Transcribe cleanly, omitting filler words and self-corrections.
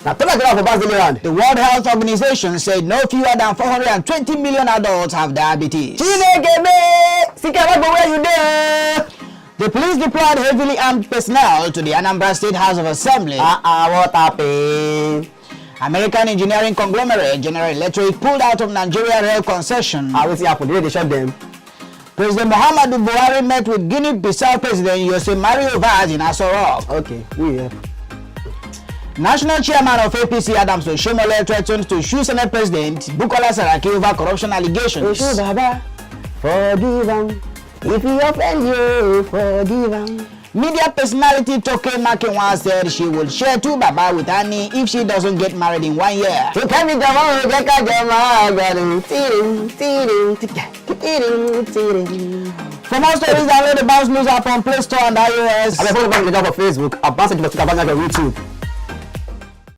The World Health Organization said no fewer than 420 million adults have diabetes. The police deployed heavily armed personnel to the Anambra State House of Assembly. What happened? American engineering conglomerate General Electric pulled out of Nigeria rail concession. What's happened? They shot them. President Muhammadu Buhari met with Guinea-Bissau President Jose Mario Vaz in Aso Rock. Okay, we have. National chairman of APC Adams Oshomole threatened to sue Senate President Bukola Saraki over corruption allegations. Baba, forgive him. If he offend you, forgive him. Media personality Toke Makinwa said she will share 2 baba with Annie if she doesn't get married in 1 year. For more stories, download the Bounce News app on Play Store and iOS. I'm going to Facebook. I'll pass it to the YouTube.